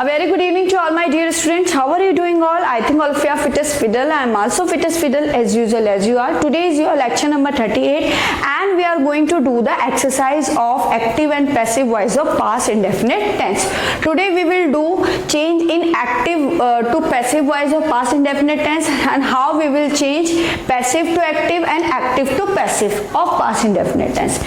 A very good evening to all my dear students. How are you doing all? I think all of you are fit as fiddle. I am also fit as fiddle as usual as you are. Today is your lecture number 38 and we are going to do the exercise of active and passive voice of past indefinite tense. Today we will do change in active to passive voice of past indefinite tense and how we will change passive to active and active to passive of past indefinite tense.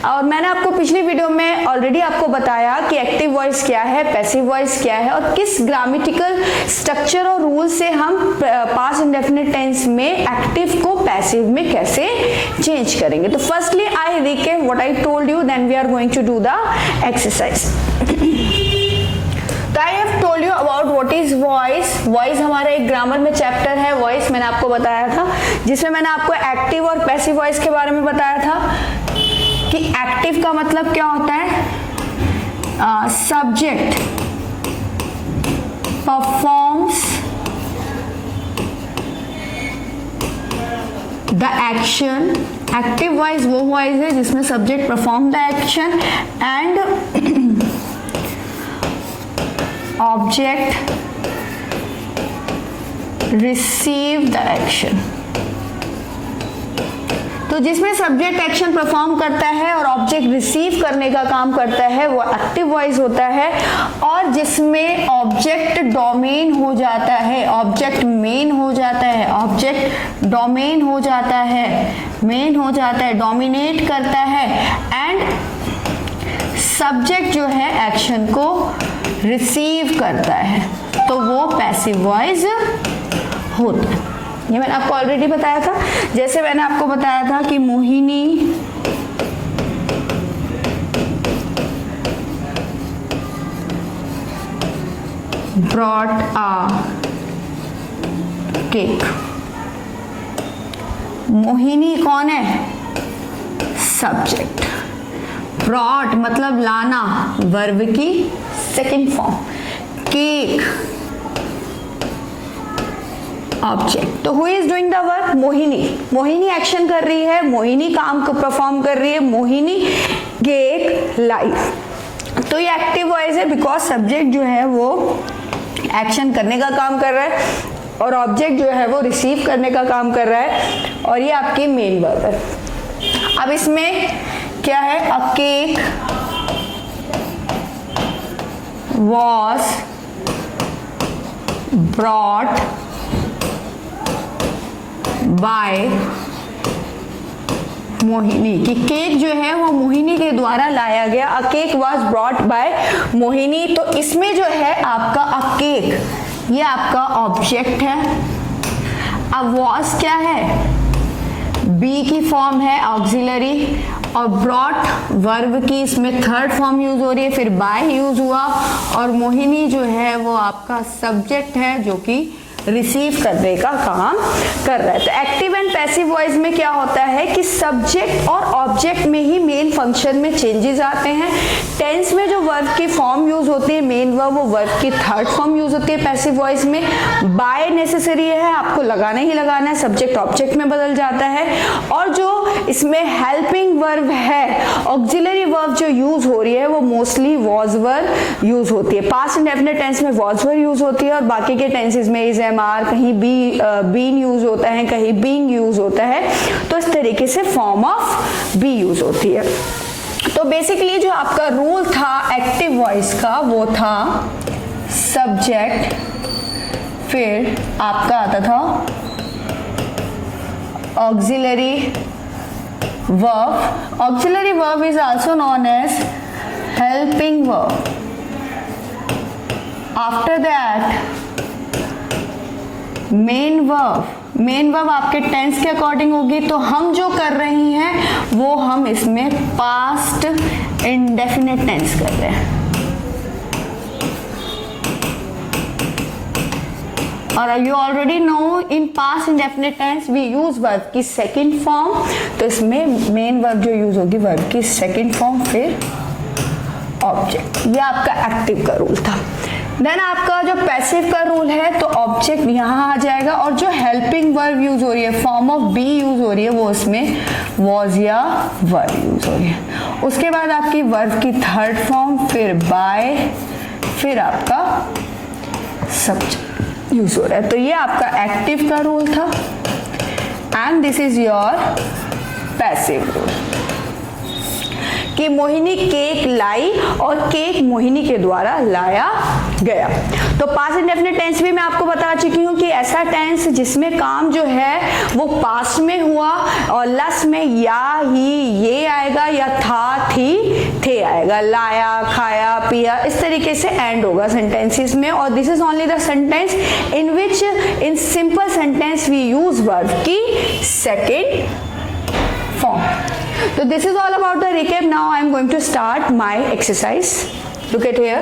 और मैंने आपको पिछली video में already आपको बताया कि active voice क्या है, पैसिव वॉइस क्या है और किस ग्रामेटिकल स्ट्रक्चर और रूल से हम पास्ट इंडेफिनिट टेंस में एक्टिव को पैसिव में कैसे चेंज करेंगे. तो firstly I recap what I told you, then we are going to do the exercise. तो I have told you about what is voice. Voice हमारा एक ग्रामर में चैप्टर है. वॉइस मैंने आपको बताया था जिसमें मैंने आपको एक्टिव और पैसिव वॉइस के बारे में बताया था कि एक्टिव का मतलब क्या होता है, subject performs the action. Active voice वो वॉइस है जिसमें subject perform the action and object receive the action. तो जिसमें सब्जेक्ट एक्शन परफॉर्म करता है और ऑब्जेक्ट रिसीव करने का काम करता है वो एक्टिव वॉइस होता है. और जिसमें ऑब्जेक्ट डोमेन हो जाता है, ऑब्जेक्ट मेन हो जाता है, ऑब्जेक्ट डोमेन हो जाता है, मेन हो जाता है, डोमिनेट करता है एंड सब्जेक्ट जो है एक्शन को रिसीव करता है तो वो पैसिव वॉइस होता है. ये मैंने आपको ऑलरेडी बताया था. जैसे मैंने आपको बताया था कि Mohini brought a cake. Mohini कौन है, सब्जेक्ट. brought मतलब लाना, वर्ब की सेकेंड फॉर्म. Cake object. तो who is doing the work, Mohini. Mohini action कर रही है, मोहिनी काम को परफॉर्म कर रही है, मोहिनी केक लाई. तो ये एक्टिव वॉइस है बिकॉज सब्जेक्ट जो है वो एक्शन करने का काम कर रहा है और ऑब्जेक्ट जो है वो रिसीव करने का काम कर रहा है और ये आपकी मेन वर्ब है. अब इसमें क्या है, अ cake was brought by Mohini. कि केक जो है वो मोहिनी के द्वारा लाया गया. अ cake was brought by Mohini. तो इसमें जो है आपका अ केक ये आपका ऑब्जेक्ट है. अब वॉज क्या है, बी की फॉर्म है ऑक्सिलरी और ब्रॉट वर्ब की इसमें थर्ड फॉर्म यूज हो रही है, फिर बाय यूज हुआ और मोहिनी जो है वो आपका सब्जेक्ट है जो कि रिसीव करने का काम कर रहा है. तो एक्टिव एंड पैसिव वॉइस में क्या होता है कि सब्जेक्ट और ऑब्जेक्ट में ही मेन फंक्शन में चेंजेस आते हैं. टेंस में जो वर्ब की फॉर्म यूज होती है मेन वर्ब, वो वर्ब की थर्ड फॉर्म यूज होती है. पैसिव वॉइस में बाय नेसेसरी है, आपको लगाना ही लगाना है, सब्जेक्ट ऑब्जेक्ट में बदल जाता है. और जो इसमें हेल्पिंग वर्ब है, ऑक्सिलरी वर्ब जो यूज हो रही है वो मोस्टली वॉज वर्ब यूज होती है. पास्ट इंडेफिनिट टेंस में वॉज वर्ब यूज होती है और बाकी के टेंसेस में इज एमआर, कहीं बीन यूज होता है, कहीं बीइंग यूज होता है. तो इस तरीके से फॉर्म ऑफ बी यूज होती है. तो बेसिकली जो आपका रूल था एक्टिव वॉइस का वो था सब्जेक्ट, फिर आपका आता था auxiliary verb. Auxiliary verb is also known as helping verb. After that main verb. Main verb आपके टेंस के अकॉर्डिंग होगी. तो हम जो कर रहे हैं वो हम इसमें पास्ट इंडेफिनिट टेंस कर रहे हैं. और you already know in past indefinite tense we use verb की सेकेंड फॉर्म. तो इसमें मेन वर्ब जो यूज होगी वर्ब की सेकेंड फॉर्म फिर ऑब्जेक्ट. ये आपका एक्टिव का रूल था. देन आपका जो पैसिव का रूल है तो ऑब्जेक्ट यहाँ आ जाएगा और जो हेल्पिंग वर्ब यूज हो रही है, फॉर्म ऑफ बी यूज हो रही है, वो इसमें वॉज या वर यूज हो रही है. उसके बाद आपकी वर्ब की थर्ड फॉर्म, फिर बाय, फिर आपका सब्जेक्ट यूज हो रहा है। तो ये आपका एक्टिव का रूल था and this is your passive rule कि मोहिनी केक लाई और केक मोहिनी के द्वारा लाया गया। तो पास्ट इंडेफिनिट टेंस भी मैं आपको बता चुकी हूँ कि ऐसा टेंस जिसमें काम जो है वो पास्ट में हुआ और लास्ट में या, ही, ये आएगा या था, थी, थे आएगा, लाया, खाया, पिया, इस तरीके से एंड होगा सेंटेंसेस में। और this is only the sentence in which in simple sentence we use verb की second form. So this is all about the recap. Now I am going to start my exercise. Look at here.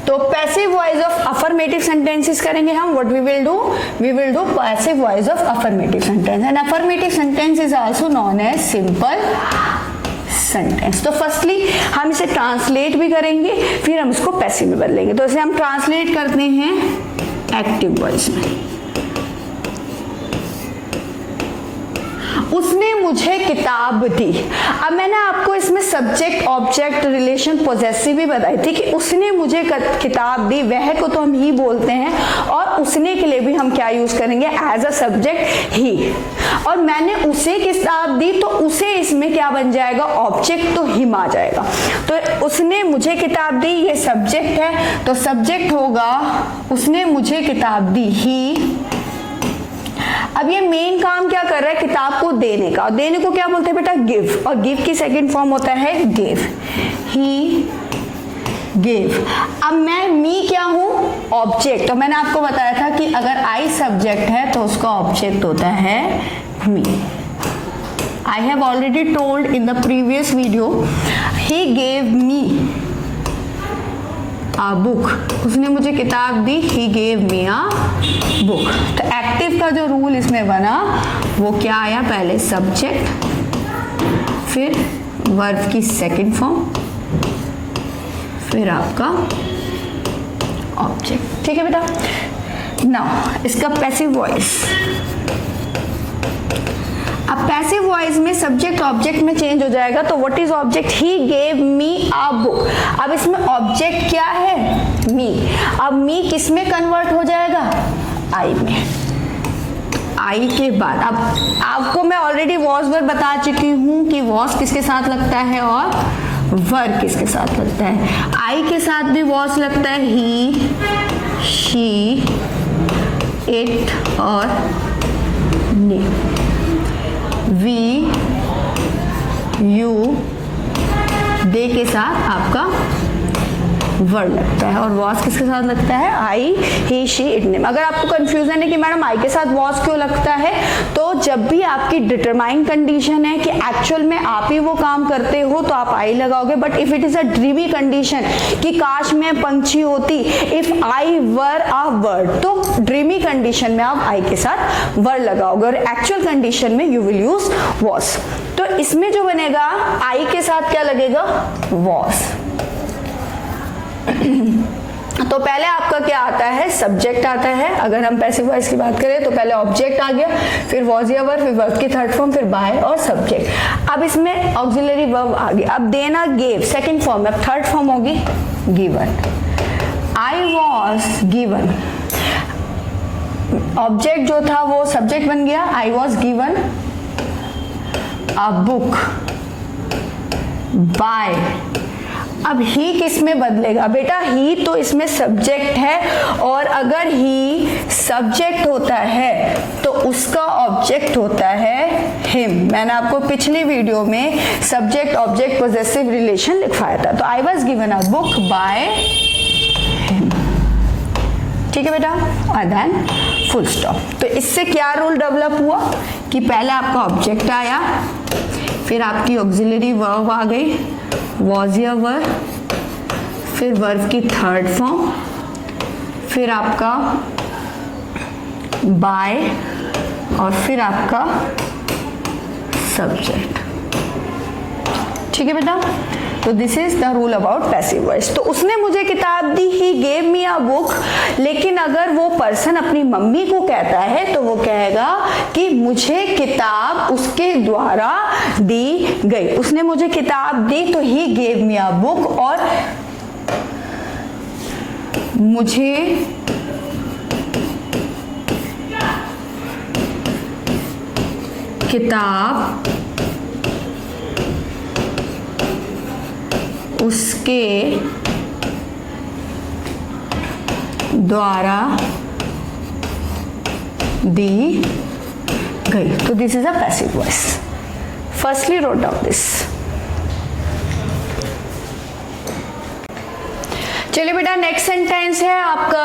तो passive voice of affirmative sentences करेंगे हम. What we will do? We will do passive voice of affirmative sentence. And affirmative sentence is also known as simple sentence. तो firstly हम इसे translate भी करेंगे, फिर हम इसको passive में बदलेंगे. तो इसे हम translate करते हैं active voice में. उसने मुझे किताब दी. अब मैंने आपको इसमें सब्जेक्ट ऑब्जेक्ट रिलेशन पोजेसिव भी बताई थी कि उसने मुझे किताब दी. वह को तो हम ही बोलते हैं और उसने के लिए भी हम क्या यूज करेंगे एज अ सब्जेक्ट ही. और मैंने उसे किताब दी तो उसे इसमें क्या बन जाएगा ऑब्जेक्ट, तो हिम आ जाएगा. तो उसने मुझे किताब दी ये सब्जेक्ट है तो सब्जेक्ट होगा उसने मुझे किताब दी ही. अब ये मेन काम क्या कर रहा है किताब को देने का. और देने को क्या बोलते हैं बेटा गिव. और गिव की सेकंड फॉर्म होता है गिव. ही गिव. अब मैं मी क्या हूं ऑब्जेक्ट. तो मैंने आपको बताया था कि अगर आई सब्जेक्ट है तो उसका ऑब्जेक्ट होता है me. I have already told in the previous video he gave me a book. उसने मुझे किताब दी. He gave me a book. तो एक्टिव का जो रूल इसमें बना वो क्या आया पहले सब्जेक्ट फिर वर्ब की सेकंड फॉर्म फिर आपका ऑब्जेक्ट. ठीक है बेटा. नाउ इसका पैसिव वॉइस. अब पैसिव वॉइस में सब्जेक्ट ऑब्जेक्ट में चेंज हो जाएगा. तो what is object he gave me a book. अब इसमें ऑब्जेक्ट क्या है मी. अब मी किस में कन्वर्ट हो जाएगा आई में. आई के बाद अब आपको मैं ऑलरेडी वॉज वर्ब बता चुकी हूं कि वॉज किसके साथ लगता है और वर्ब किसके साथ लगता है. आई के साथ भी वॉज लगता है ही शी इट और नी. वी यू दे के साथ आपका वर्ड लगता है और वॉज किसके साथ लगता है आई ही शी इट नेम. अगर आपको कंफ्यूजन है कि मैडम आई के साथ वॉज क्यों लगता है तो जब भी आपकी डिटरमाइन कंडीशन है कि एक्चुअल में आप ही वो काम करते हो तो आप आई लगाओगे. But if it is a dreamy condition कि काश में पंछी होती if I were a word तो ड्रीमी कंडीशन में आप आई के साथ वर्ड लगाओगे और एक्चुअल कंडीशन में यू विल यूज वॉज. तो इसमें जो बनेगा आई के साथ क्या लगेगा वॉज. तो पहले आपका क्या आता है सब्जेक्ट आता है. अगर हम पैसिव वॉइस की बात करें तो पहले ऑब्जेक्ट आ गया फिर वॉज या वर्ब फिर वर्ब की थर्ड फॉर्म फिर बाय और सब्जेक्ट. अब इसमें ऑक्सिलरी वर्ब आ गया. अब देना गेव सेकंड फॉर्म. अब थर्ड फॉर्म होगी given. I was given. Object जो था वो सब्जेक्ट बन गया. I was given a book by. अब ही किस में बदलेगा बेटा ही तो इसमें सब्जेक्ट है और अगर ही सब्जेक्ट होता है तो उसका ऑब्जेक्ट होता है हिम. मैंने आपको पिछली वीडियो में सब्जेक्ट ऑब्जेक्ट पोजेसिव रिलेशन लिखवाया था. तो I was given a book by him. ठीक है बेटा. और देन फुल स्टॉप. तो इससे क्या रूल डेवलप हुआ कि पहले आपका ऑब्जेक्ट आया फिर आपकी ऑक्सिलरी वर्ब आ गई वॉज या वर्ब फिर वर्ब की थर्ड फॉर्म फिर आपका बाय और फिर आपका सब्जेक्ट. ठीक है बेटा. तो this is the rule about passive voice. तो उसने मुझे किताब दी he gave me a book. लेकिन अगर वो पर्सन अपनी मम्मी को कहता है तो वो कहेगा कि मुझे किताब उसके द्वारा दी गई. उसने मुझे किताब दी तो ही गेव मी अ बुक और मुझे किताब उसके द्वारा दी गई। तो this is a passive voice. Firstly wrote down this. चलिए बेटा, नेक्स्ट सेंटेंस है आपका,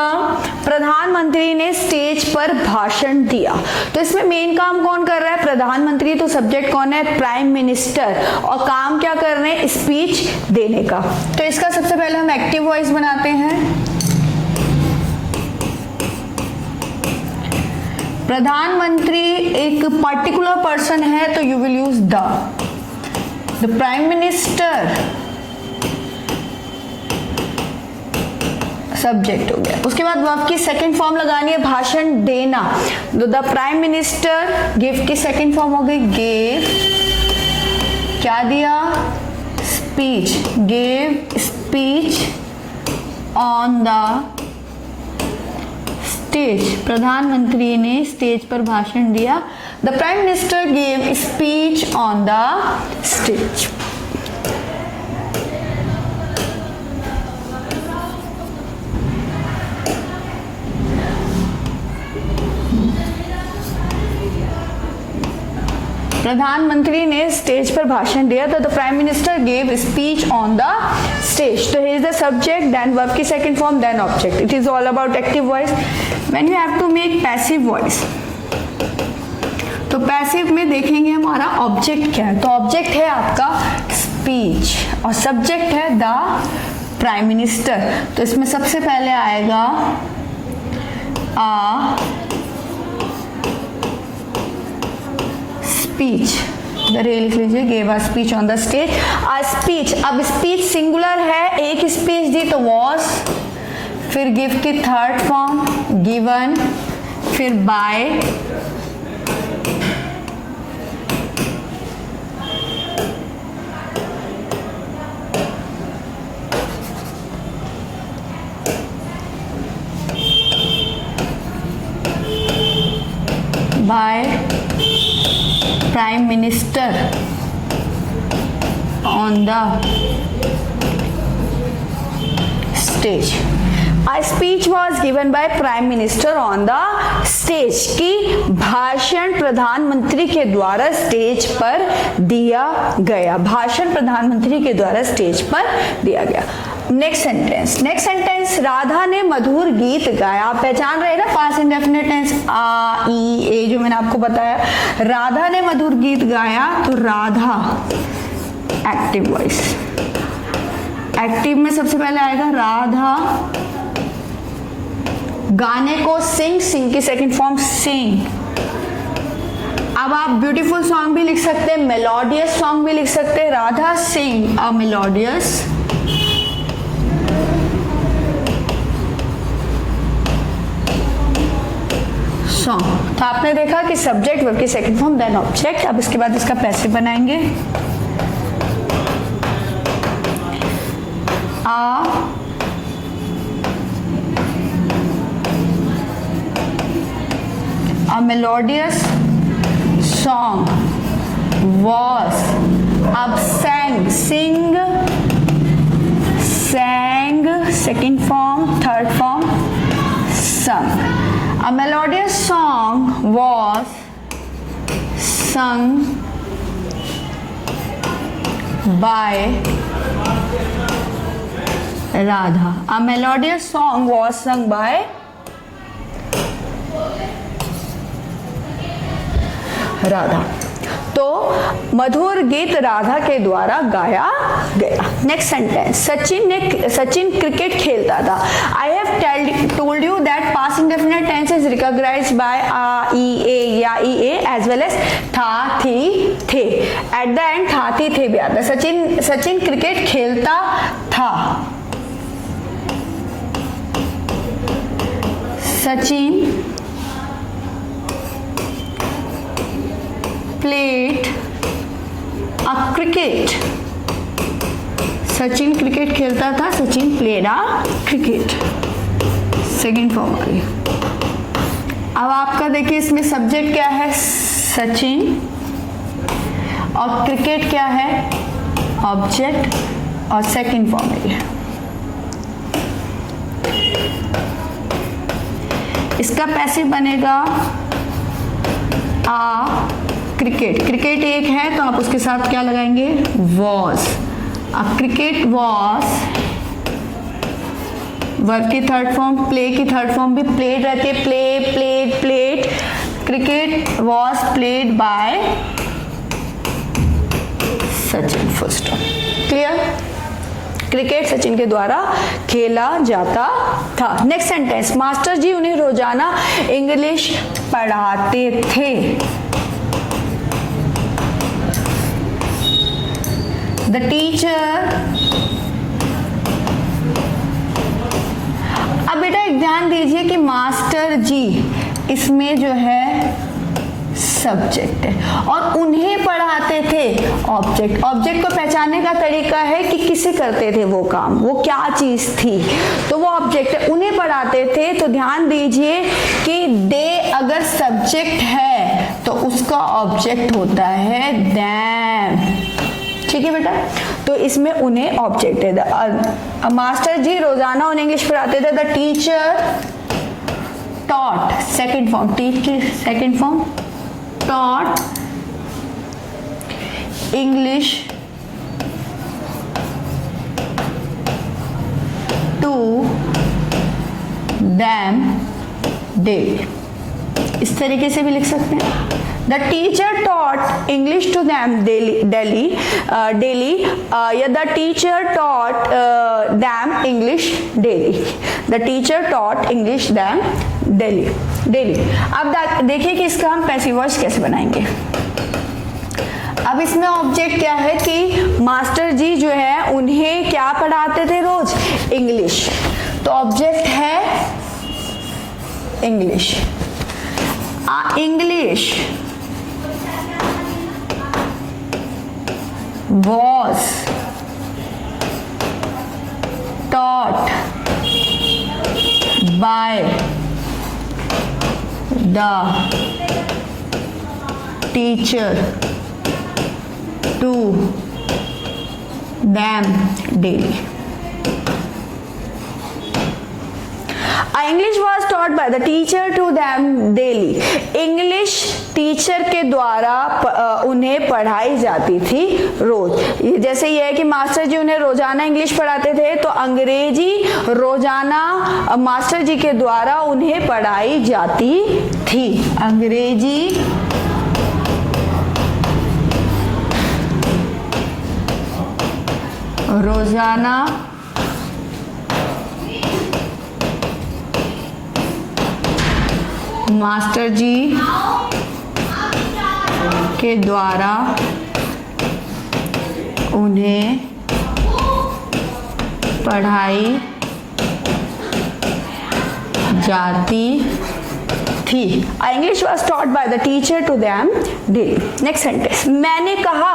प्रधानमंत्री ने स्टेज पर भाषण दिया। तो इसमें मेन काम कौन कर रहा है? प्रधानमंत्री। तो सब्जेक्ट कौन है? Prime minister. और काम क्या कर रहे हैं? स्पीच देने का। तो इसका सबसे पहले हम एक्टिव वॉइस बनाते हैं। प्रधानमंत्री एक पर्टिकुलर पर्सन है तो you will use the prime minister subject हो गया। उसके बाद वर्ब की सेकंड फॉर्म लगानी है, भाषण देना। तो द प्राइम मिनिस्टर, गिव की सेकंड फॉर्म हो गई गेव, क्या दिया? Speech, gave speech on the stage. प्रधानमंत्री ने स्टेज पर भाषण दिया। The prime minister gave speech on the stage. प्रधानमंत्री ने स्टेज पर भाषण दिया। तो the prime minister gave speech on the stage. तो here is the subject, then verb की second form, then object. It is all about active voice. When you have to make passive voice, तो passive में देखेंगे हमारा object क्या है। तो object है आपका स्पीच और सब्जेक्ट है द प्राइम मिनिस्टर। तो इसमें सबसे पहले आएगा स्पीच। इधर लिख लीजिए, gave a speech on the stage. A speech, अब स्पीच सिंगुलर है, एक स्पीच दी तो वॉज, फिर गिव की थर्ड फॉर्म गिवन, फिर by, by prime minister on the stage. A speech was given by Prime Minister on the stage की भाषण प्रधानमंत्री के द्वारा स्टेज पर दिया गया। भाषण प्रधानमंत्री के द्वारा स्टेज पर दिया गया। नेक्स्ट सेंटेंस, राधा ने मधुर गीत गाया। आप पहचान रहे ना पास्ट इंडेफिनिट टेंस, आ ई ए जो मैंने आपको बताया। राधा ने मधुर गीत गाया, तो राधा एक्टिव वॉइस। एक्टिव में सबसे पहले आएगा राधा, गाने को सिंग की सेकंड फॉर्म सिंग। अब आप ब्यूटीफुल सॉन्ग भी लिख सकते हैं, मेलोडियस सॉन्ग भी लिख सकते हैं। राधा सिंग अ मेलोडियस सॉन्ग। तो आपने देखा कि सब्जेक्ट, वर्ब की सेकंड फॉर्म, देन ऑब्जेक्ट। अब इसके बाद इसका पैसिव बनाएंगे। A melodious song was, अब sang, second form, third form, sung. A melodious song was sung by Radha. A melodious song was sung by Radha. तो मधुर गीत राधा के द्वारा गाया गया। नेक्स्ट सेंटेंस, सचिन क्रिकेट खेलता था। I have told you that past indefinite tense is recognised by आ ई ए या ई ए एज वेल एज था, थी, थे। एट द एंड था, थी, थे भी आता है। सचिन क्रिकेट खेलता था। Sachin played a cricket. Sachin cricket खेलता था, Sachin played a cricket. Second form आ गई। अब आपका देखिए इसमें सब्जेक्ट क्या है, सचिन, और क्रिकेट क्या है, ऑब्जेक्ट, और सेकंड फॉर्म है। इसका पैसिव बनेगा क्रिकेट। क्रिकेट एक है तो आप उसके साथ क्या लगाएंगे, वॉज। अब क्रिकेट वॉज, वर्ब की थर्ड फॉर्म, प्ले की थर्ड फॉर्म भी प्लेड रहती है, play, played, played. Cricket was played by Sachin, full stop. Clear? Cricket Sachin के द्वारा खेला जाता था। नेक्स्ट सेंटेंस, मास्टर जी उन्हें रोजाना इंग्लिश पढ़ाते थे। द टीचर, अब बेटा एक ध्यान दीजिए कि मास्टर जी इसमें जो है सब्जेक्ट है और उन्हें पढ़ाते थे ऑब्जेक्ट। ऑब्जेक्ट को पहचानने का तरीका है कि किसे करते थे वो काम, वो क्या चीज थी, तो वो ऑब्जेक्ट है। उन्हें पढ़ाते थे तो ध्यान दीजिए कि दे अगर सब्जेक्ट है तो उसका ऑब्जेक्ट होता है them। ठीक है बेटा, तो इसमें उन्हें ऑब्जेक्ट है। मास्टर जी रोजाना उन्हें इंग्लिश पढ़ाते थे। The teacher taught, second form, teach की second form, taught English to them daily। इस तरीके से भी लिख सकते हैं। The teacher taught English to them daily, या the teacher taught them English daily। The teacher taught English them daily। अब देखिए कि इसका हम पैसिव वॉइस कैसे बनाएंगे। अब इसमें ऑब्जेक्ट क्या है कि मास्टर जी जो है उन्हें क्या पढ़ाते थे रोज, इंग्लिश, तो ऑब्जेक्ट है English. English was taught by the teacher to them daily। English was taught by the teacher to them daily। English teacher के द्वारा उन्हें पढ़ाई जाती थी रोज। जैसे ये है कि मास्टर जी उन्हें रोजाना इंग्लिश पढ़ाते थे, तो अंग्रेजी रोजाना मास्टर जी के द्वारा उन्हें पढ़ाई जाती थी। अंग्रेजी रोजाना मास्टर जी के द्वारा उन्हें पढ़ाई जाती थी। English was taught by the teacher to them daily. Next sentence, मैंने कहा,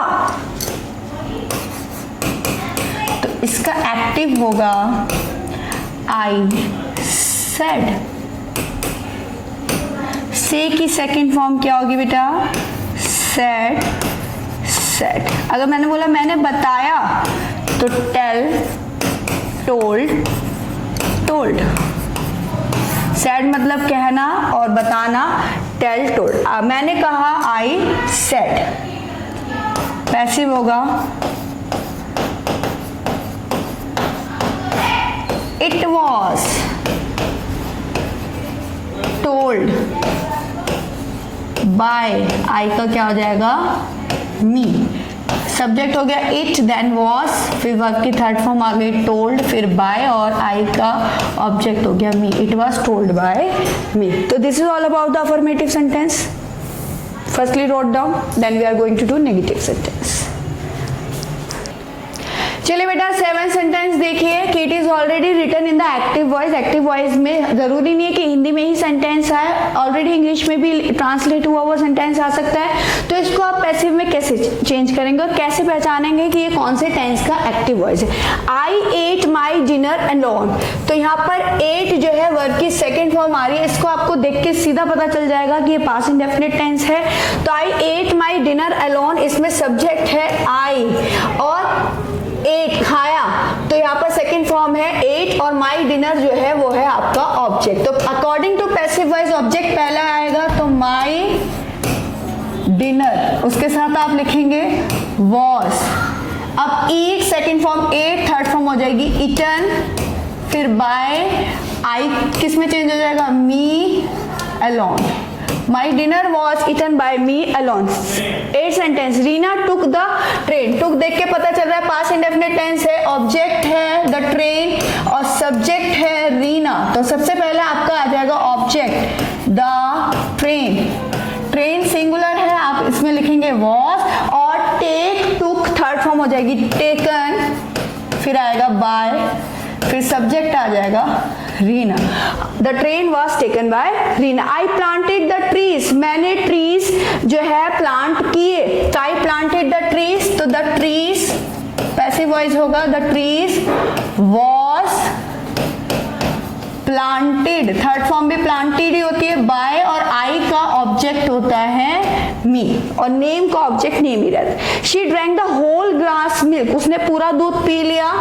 तो इसका एक्टिव होगा आई सेड। से की सेकंड फॉर्म क्या होगी बेटा, सेड, सेड। अगर मैंने बोला मैंने बताया तो टेल, टोल्ड, टोल्ड। सेड मतलब कहना और बताना, टेल, टोल्ड। मैंने कहा आई सेड, पैसिव होगा it was told by, I का क्या हो जाएगा, मी। सब्जेक्ट हो गया इट, देन वॉज, फिर वर्ब की थर्ड फॉर्म आ गई टोल्ड, फिर बाय, और आई का ऑब्जेक्ट हो गया me. It was told by me. तो this is all about the affirmative sentence. Firstly wrote down, then we are going to do negative sentence. चलिए बेटा 7 सेंटेंस देखिए कि it is is already written in the active voice. Active voice में जरूरी नहीं है कि हिंदी में ही सेंटेंस आए, ऑलरेडी इंग्लिश में भी ट्रांसलेट हुआ हुआ सेंटेंस आ सकता है। तो इसको आप पैसिव में कैसे चेंज करेंगे और कैसे पहचानेंगे कि ये कौन से टेंस का एक्टिव वॉइस है। आई एट माई डिनर अलोन, तो यहाँ पर एट जो है वर्ब की सेकेंड फॉर्म आ रही है, इसको आपको देख के सीधा पता चल जाएगा कि ये पास्ट इंडेफिनिट टेंस है। तो आई एट माई डिनर अलोन, इसमें सब्जेक्ट है आई और एट खाया, तो यहाँ पर सेकंड फॉर्म है एट और माई डिनर जो है वो है आपका ऑब्जेक्ट। तो according to passive voice object पहला आएगा, तो माई डिनर, उसके साथ आप लिखेंगे वॉज। अब eat second form, ate third form हो जाएगी ईटन, फिर बाय, आई किस में चेंज हो जाएगा, me alone. My dinner was eaten by me alone. 8 sentence. Reena took the train, took देख के पता चल रहा है पास्ट इंडेफिनिट टेंस है, ऑब्जेक्ट है द ट्रेन और सब्जेक्ट है रीना। तो सबसे पहले आपका आ जाएगा object the train, train singular है, आप इसमें लिखेंगे वॉज। और टेक टुक थर्ड फॉर्म हो जाएगी टेकन, फिर आएगा बाय, फिर सब्जेक्ट आ जाएगा Reena. The train was taken by Reena. I planted the trees, मैंने ट्रीज जो है प्लांट किए, तो आई प्लांटेड द ट्रीज, तो द ट्रीज पैसिव वॉइस होगा, the trees was planted, third form भी प्लांटेड ही होती है, बाय और आई का ऑब्जेक्ट होता है मी और नेम का ऑब्जेक्ट नेम ही रहता है। She drank the whole glass milk, उसने पूरा दूध पी लिया,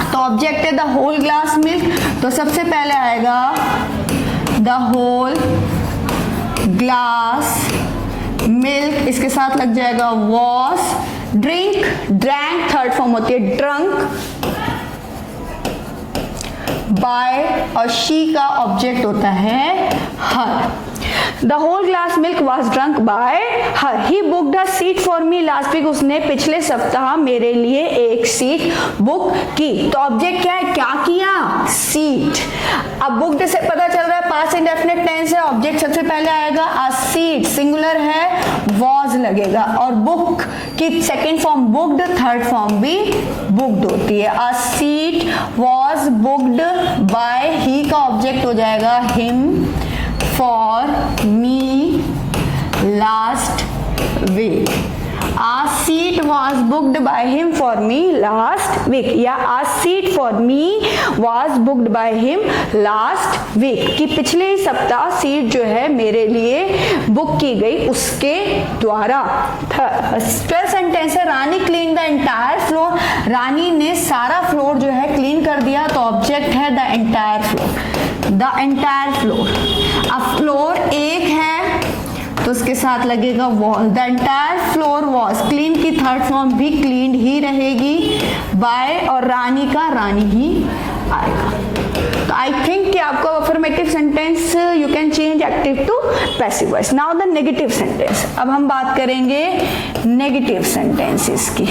तो ऑब्जेक्ट है द होल ग्लास मिल्क। तो सबसे पहले आएगा द होल ग्लास मिल्क, इसके साथ लग जाएगा was. Drink drank third form होती है ड्रंक, बाय और शी का ऑब्जेक्ट होता है हर। The whole glass milk was drunk by her. He booked a seat for me last week. उसने पिछले सप्ताह मेरे लिए एक सीट बुक की। तो ऑब्जेक्ट क्या है, क्या किया, सीट। अब बुक्ड से पता चल रहा है पास्ट इंडेफिनिट टेंस है, ऑब्जेक्ट सबसे पहले आएगा, अ सीट सिंगुलर है, वॉज लगेगा और बुक की second form booked, third form भी बुक्ड होती है। A seat was booked by, he का ऑब्जेक्ट हो जाएगा him, for me last week. A seat was booked by him for me last week, या a seat for me was booked by him last week, कि पिछले सप्ताह seat जो है मेरे लिए बुक की गई उसके द्वारा। 12 सेंटेंस है। रानी क्लीन द एंटायर फ्लोर, रानी ने सारा फ्लोर जो है क्लीन कर दिया, तो ऑब्जेक्ट है the entire floor, the entire floor. अब फ्लोर एक है तो उसके साथ लगेगा wall, the entire floor was. Clean की थर्ड फॉर्म भी क्लीन ही रहेगी, बाय और रानी का रानी ही आएगा। तो आई थिंक कि आपको affirmative sentence you can change active to passive voice. Now the negative sentence. अब हम बात करेंगे नेगेटिव सेंटेंसेस की।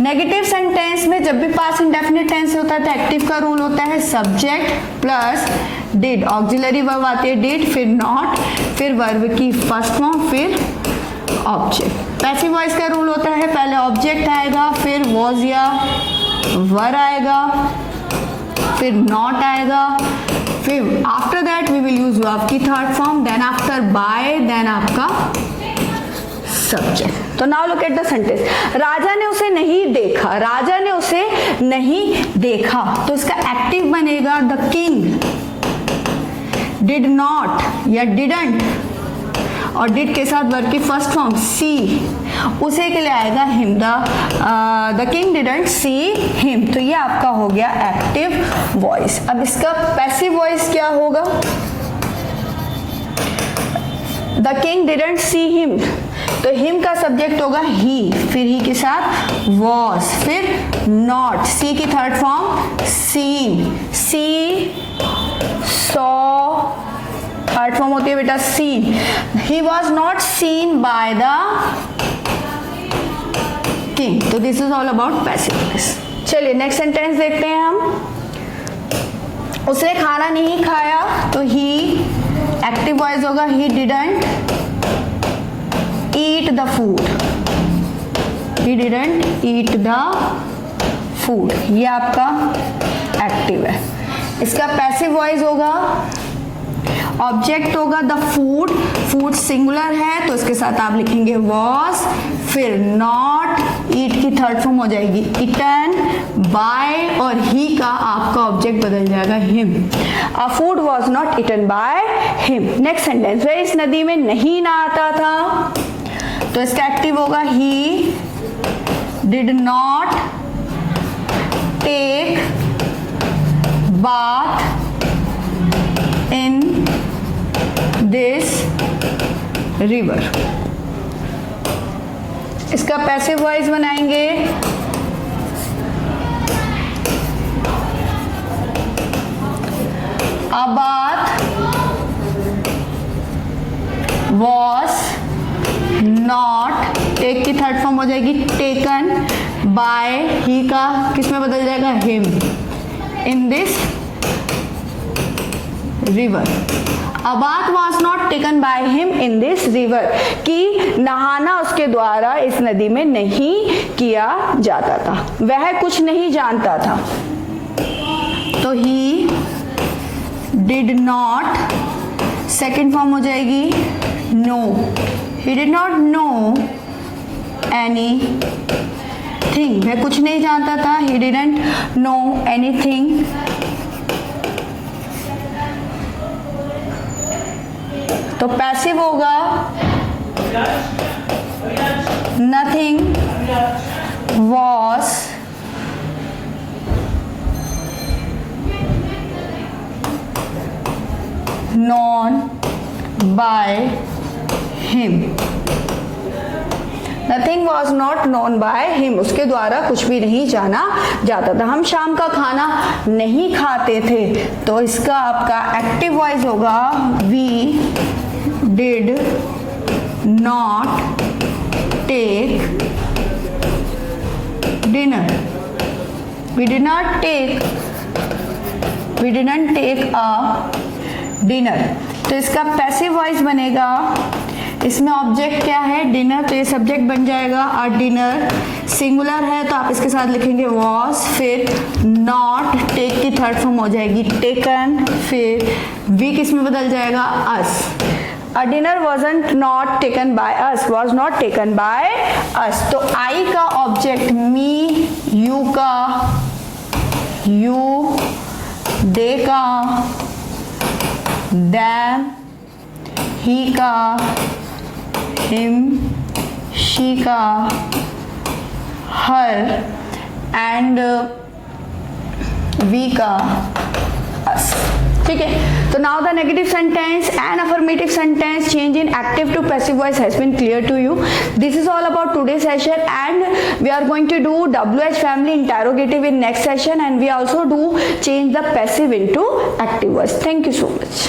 नेगेटिव सेंटेंस में जब भी पास्ट इंडेफिनिट टेंस होता है तो एक्टिव का रूल होता है subject plus did, auxiliary verb आती है डिड, फिर नॉट, फिर वर्ब की फर्स्ट फॉर्म, फिर ऑब्जेक्ट। पैसिव वॉइस का रूल होता है पहले ऑब्जेक्ट आएगा, फिर वॉज या वर आएगा, फिर नॉट आएगा, फिर after that we will use verb की third form, then after by, then आपका सब्जेक्ट। तो now look at the sentence. राजा ने उसे नहीं देखा, राजा ने उसे नहीं देखा, तो इसका एक्टिव बनेगा द किंग डिड नॉट या डिडंट, और डिड के साथ वर्ब की फर्स्ट फॉर्म सी, उसे के लिए आएगा him, the king didn't see him. तो ये आपका हो गया एक्टिव वॉइस। अब इसका पैसिव वॉइस क्या होगा, the king didn't see him, तो हिम का सब्जेक्ट होगा ही, फिर ही के साथ वॉज, फिर नॉट, सी की third form seen, see saw third form होती है बेटा seen. He was not seen by the king. तो this is all about passive voice. चलिए नेक्स्ट सेंटेंस देखते हैं हम। उसने खाना नहीं खाया, तो ही एक्टिव वॉइस होगा he didn't eat the food, he didn't eat the food। ये आपका एक्टिव है। इसका पैसिव वॉइस होगा, ऑब्जेक्ट होगा द फूड, फूड सिंगुलर है तो इसके साथ आप लिखेंगे वॉज, फिर नॉट, ईट की थर्ड फॉर्म हो जाएगी इटन, बाय और ही का आपका ऑब्जेक्ट बदल जाएगा him. A food was not eaten by him. Next sentence, वह इस नदी में नहीं नहाता था, तो इसका एक्टिव होगा he did not take bath in this river. इसका पैसिव वॉइस बनाएंगे, a bath was not, take की थर्ड फॉर्म हो जाएगी टेकन, बाय ही का किस में बदल जाएगा him, in this river. A bath was not taken by him in this river, कि नहाना उसके द्वारा इस नदी में नहीं किया जाता था, वह कुछ नहीं जानता था। तो he did not, second form हो जाएगी no, he did not know anything, वह कुछ नहीं जानता था, he didn't know anything। तो पैसिव होगा nothing was known by him, nothing was not known by him, उसके द्वारा कुछ भी नहीं जाना जाता था। हम शाम का खाना नहीं खाते थे, तो इसका आपका एक्टिव वॉइस होगा we did not take dinner, we didn't take a dinner. तो इसका पैसिव वॉइस बनेगा, इसमें ऑब्जेक्ट क्या है डिनर, तो ये सब्जेक्ट बन जाएगा अ डिनर, सिंगुलर है तो आप इसके साथ लिखेंगे वॉज, फिर नॉट, टेक की थर्ड फॉर्म हो जाएगी टेकन, फिर वी किस में बदल जाएगा अस। A dinner wasn't not taken by us, was not taken by us। तो I का ऑब्जेक्ट मी, you का you, they का them, he का him, she का her, and we का us। ठीक है, तो now the negative sentence and affirmative sentence change in active to passive voice has been clear to you. This is all about today session and we are going to do WH family interrogative in next session, and we also do change the passive into active voice. Thank you so much.